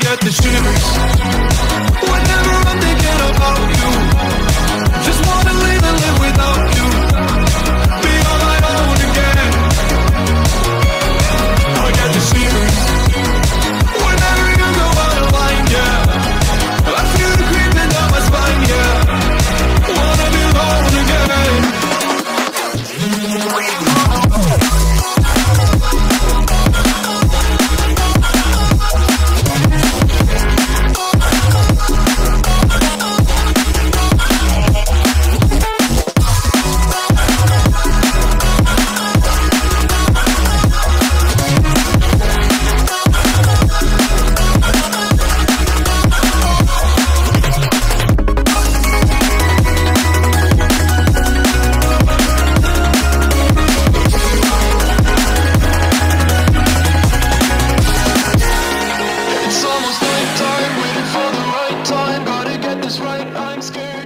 get the shivers whenever I'm thinking about you. Just wanna leave and live without you, be on my own again. I get the shivers whenever you go out of line, yeah. I feel it creeping down my spine, yeah. Wanna be alone again. It's almost night time, waiting for the right time. Gotta get this right, I'm scared.